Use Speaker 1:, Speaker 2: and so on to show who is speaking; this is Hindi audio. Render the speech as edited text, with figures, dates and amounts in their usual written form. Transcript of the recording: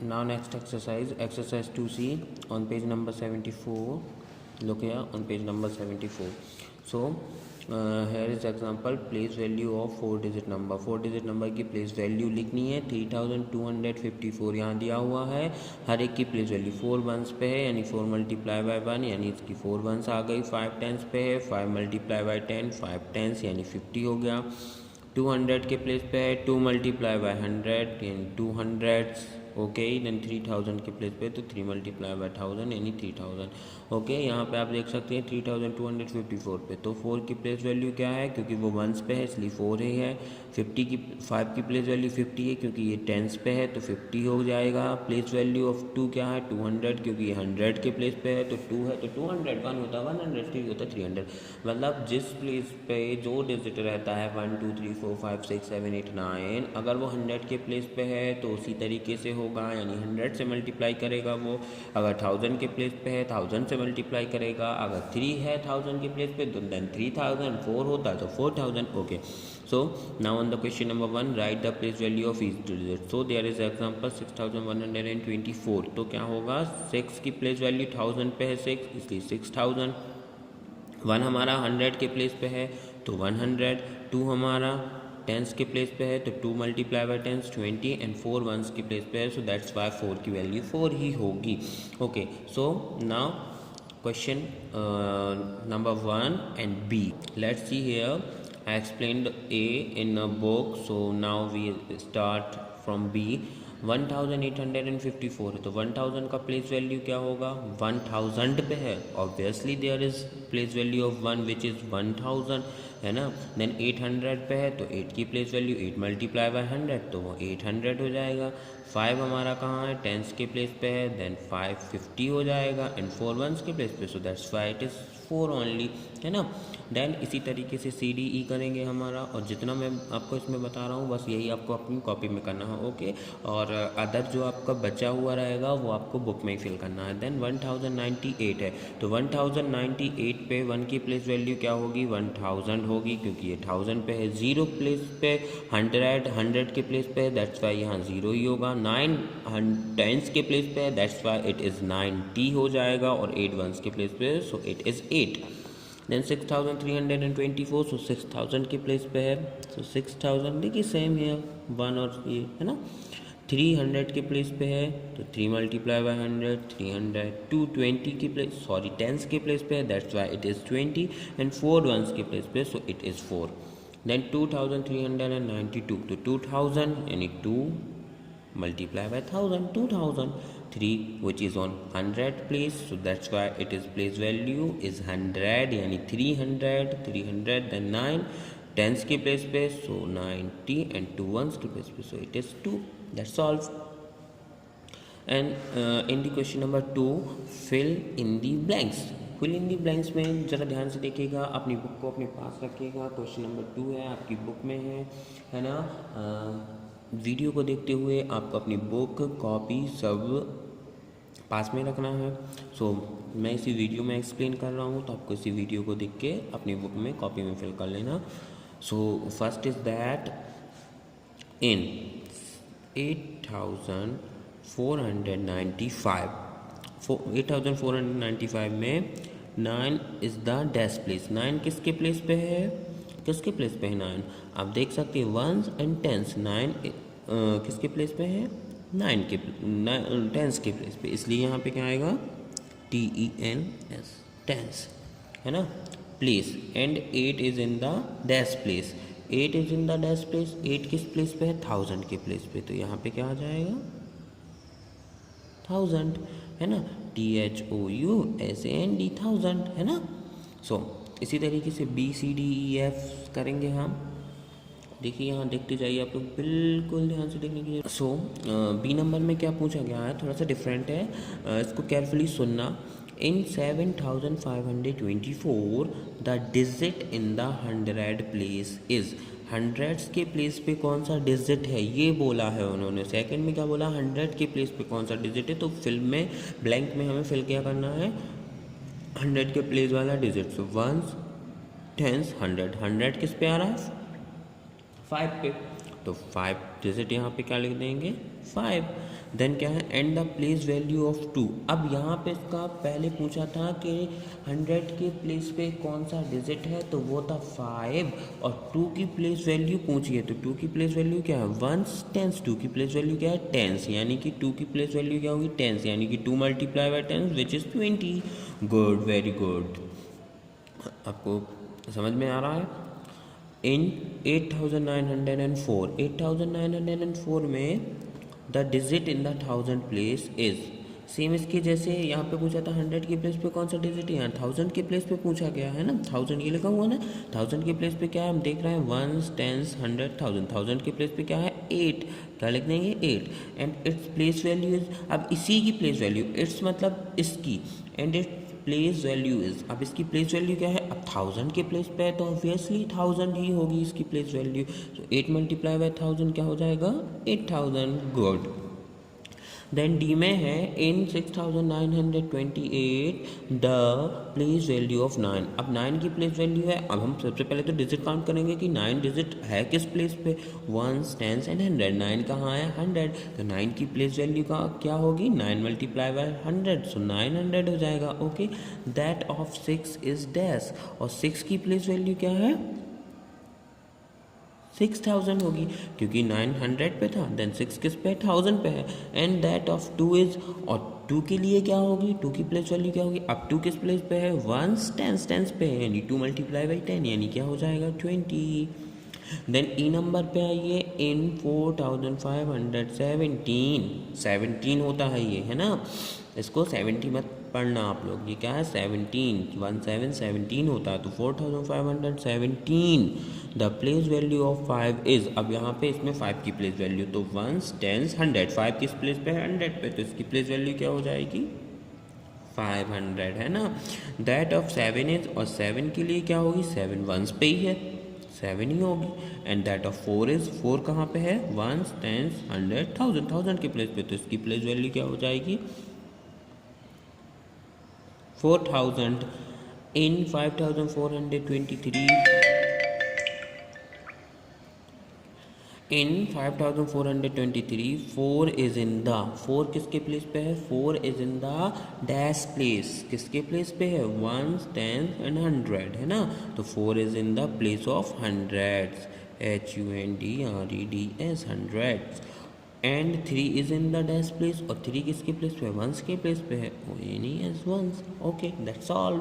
Speaker 1: Now next exercise 2C on page number 74. Look here on page number 74. So here is example, place value of 4-digit number. 4-digit number की place value लिखनी है 3254 यहाँ दिया हुआ है। हर एक की place value 4 वंस पे है, यानी 4 मल्टीप्लाई बाई 1 यानी इसकी 4 वंस आ गई। 5 टेंस पे है, 5 मल्टीप्लाई बाई 10 5 टेंस यानी 50 हो गया। 200 के प्लेस पे है, 2 मल्टीप्लाई बाई 100 यानी 200 ओके। देन 3000 के प्लेस पे तो 3 मल्टीप्लाई बाई 1000 यानी 3000 ओके। यहाँ पे आप देख सकते हैं 3254 पे तो 4 की प्लेस वैल्यू क्या है, क्योंकि वो वंस पे है इसलिए 4 ही है। 5 की प्लेस वैल्यू 50 है क्योंकि ये टेंस पे है तो 50 हो जाएगा। प्लेस वैल्यू ऑफ 2 क्या है 200 क्योंकि ये 100 के प्लेस पे है तो 2 है तो 200। 1 होता है 100, 3 होता है 300। मतलब जिस प्लेस पे जो डिजिट रहता है 1 2 3 4 5 6 7 8 9 अगर वो 100 के प्लेस पे है तो उसी तरीके से होगा, यानी 100 से मल्टीप्लाई करेगा वो। अगर 1000 के प्लेस पे है 1000 से मल्टीप्लाई करेगा। अगर 3 है 1000 के प्लेस पे तो देन 3000। 4 होता है तो 4000 okay. So now on the question number 1 write the place value of each digit. So there is example 6124 तो क्या होगा 6 की प्लेस वैल्यू 1000 पे है 6 इसलिए 6000। 1 हमारा 100 के प्लेस पे है तो 100। 2 हमारा टेंस के प्लेस पे है तो 2 multiply by tens 20 and 4 ones के प्लेस पे है सो दैट्स वाई 4 की वैल्यू 4 ही होगी okay. So now question number 1 and B. Let's see here. I explained A in a book, so now we start from B. 1854 है तो 1000 का प्लेस वैल्यू क्या होगा 1000 पे है। Obviously there is place value of 1 which is 1000 है ना। देन 800 पे है तो 8 की प्लेस वैल्यू 8 मल्टीप्लाई बाई 100 तो वो 800 हो जाएगा। 5 हमारा कहाँ है टेंस के प्लेस पे है देन 550 हो जाएगा एंड 4 वंस के प्लेस पे so that's why it is 4 only है ना। देन इसी तरीके से CDE करेंगे हमारा, और जितना मैं आपको इसमें बता रहा हूँ बस यही आपको अपनी कॉपी में करना है ओके। और अदर जो आपका बचा हुआ रहेगा वो आपको बुक में ही फिल करना है। देन 1098 है तो 1098 पे 1 की प्लेस वैल्यू क्या होगी 1000 होगी क्योंकि ये 1000 पे है। 0 प्लेस पे 100 के प्लेस पे है दैट्स वाई यहाँ 0 ही होगा। 9 टेंस के प्लेस पे है दैट्स वाई इट इज़ 90 हो जाएगा और 8 वंस के प्लेस पे सो इट इज़ 8। देन 6324 सो 6000 के प्लेस पे है सो 6000 देखिए सेम है 1 और ये है ना। 300 के प्लेस पे है तो 3 मल्टीप्लाई बाई 100 300। 220 की प्लेस सॉरी टेंस के प्लेस पे है that's why it is 20 and 4 ones के प्लेस पे सो इट इज़ 4। देन 2392 तो 2000 यानी 2 multiply by 1000 2000। 3 which is on 100 place so that's why it is place value is 100 यानी 300 then 9 tens के place पे so 90 and 2 ones के place पे so it is 2 that's solved। and in the question number 2 fill in the blanks। Fill in the blanks में ज़रा ध्यान से देखिएगा, अपनी बुक को अपने पास रखिएगा। क्वेश्चन नंबर 2 है आपकी बुक में है ना। वीडियो को देखते हुए आपको अपनी बुक कॉपी सब पास में रखना है। सो मैं इसी वीडियो में एक्सप्लेन कर रहा हूँ तो आपको इसी वीडियो को देख के अपनी बुक में कॉपी में फिल कर लेना। So first is that in 8495 में 9 इज़ द डैश प्लेस। 9 किसके प्लेस पे है किसके प्लेस पे है 9 आप देख सकते हैं वंस एंड टेंस। 9 किसके प्लेस पे है 9 के टेंस के प्लेस पे इसलिए यहाँ पे क्या आएगा TENS टेंस है ना place. And 8 is in the dash place. 8 is in the dash place 8 किस प्लेस पे है 1000 के प्लेस पे तो यहाँ पे क्या आ जाएगा 1000 है ना THOUSAND 1000 है ना। सो इसी तरीके से BCDEF करेंगे हम। देखिए यहाँ देखते जाइए आप लोग बिल्कुल ध्यान से देखने की। सो बी नंबर में क्या पूछा गया है थोड़ा सा डिफरेंट है, इसको केयरफुली सुनना। इन 7524 the digit in the 100 place is. 100 के प्लेस पे कौन सा डिजिट है ये बोला है उन्होंने। सेकंड में क्या बोला 100 के प्लेस पे कौन सा डिजिट है, तो फिल में ब्लैंक में हमें फिल क्या करना है 100 के प्लेस वाला डिजिट। सो वंस टेंस 100 किस पे आ रहा है 5 पे तो 5 डिजिट यहाँ पे क्या लिख देंगे 5। देन क्या है, and the place value of 2। अब यहाँ पे इसका पहले पूछा था कि 100 के प्लेस पे कौन सा डिजिट है, तो वो था 5, और 2 की प्लेस वैल्यू पूछी है, तो 2 की प्लेस वैल्यू क्या है, 1 टेंस। 2 की प्लेस वैल्यू क्या है, टेंस, यानी कि 2 की प्लेस वैल्यू क्या होगी, टेंस, यानी कि 2 multiply by tens which is 20। Good, very good, आपको समझ में आ रहा है। इन 8904 में the digit in the 1000 place is, same इसके जैसे यहाँ पे पूछा था 100 की प्लेस पे कौन सा डिजिट है, यहाँ 1000 की प्लेस पे पूछा गया है ना, 1000 ये लिखा हुआ ना, 1000 की प्लेस पे क्या है, हम देख रहे हैं 1 10 100 1000, 1000 की प्लेस पे क्या है 8, क्या लिख देंगे 8, and its place value is, अब इसी की प्लेस वैल्यू, इट्स मतलब इसकी, and its place value is, अब इसकी प्लेस वैल्यू क्या है, अब 1000 के प्लेस पे है तो ऑब्वियसली 1000 ही होगी इसकी प्लेस वैल्यू, तो 8 मल्टीप्लाई बाय 1000 क्या हो जाएगा 8000। गुड, देन डी में है इन 6928 द प्लेस वैल्यू ऑफ 9। अब 9 की प्लेस वैल्यू है, अब हम सबसे पहले तो डिजिट काउंट करेंगे कि 9 डिजिट है किस प्लेस पे, 1 10 एंड 100, 9 कहाँ है 100, तो 9 की प्लेस वैल्यू का क्या होगी 9 मल्टीप्लाई बाय 100, सो 900 हो जाएगा। Okay, that of 6 is dash, और 6 की प्लेस वैल्यू क्या है 6000 होगी, क्योंकि 900 पे था, देन 6 किस पे 1000 पे है, एंड दैट ऑफ 2 इज, और 2 के लिए क्या होगी, 2 की प्लेस वैल्यू क्या होगी, अब 2 किस प्लेस पे है 1 10 पे है, यानी 2 मल्टीप्लाई बाई 10 यानी क्या हो जाएगा 20। देन ई नंबर पे आइए, इन 4517, 17 होता है ये, है ना, इसको 70 मत पढ़ना आप लोग, ये क्या है 17, 17 होता है, तो 4517 the place value of 5 is, अब यहाँ पे इसमें 5 की प्लेस वैल्यू, तो 1 10 100, 5 किस प्लेस पे है 100 पे, तो इसकी प्लेस वैल्यू क्या हो जाएगी 500, है ना। दैट ऑफ 7 इज, और 7 के लिए क्या होगी 7 वंस पे ही है, 7 ही होगी, एंड दैट ऑफ 4 इज, 4 कहाँ पे है 1 10 100 1000, 1000 के प्लेस पे, तो इसकी प्लेस वैल्यू क्या हो जाएगी 4000। इन 5423, इन 5423 4 इज इन द, 4 किसके प्लेस पे है 4 is in the dash place, किसके प्लेस पे है 1 10 एंड 100, है ना, तो 4 is in the place of hundreds, HUNDREDS hundreds, and 3 is in the dash place, और 3 किसके प्लेस पे है 1 के प्लेस पे है, ONES 1। Okay, that's all.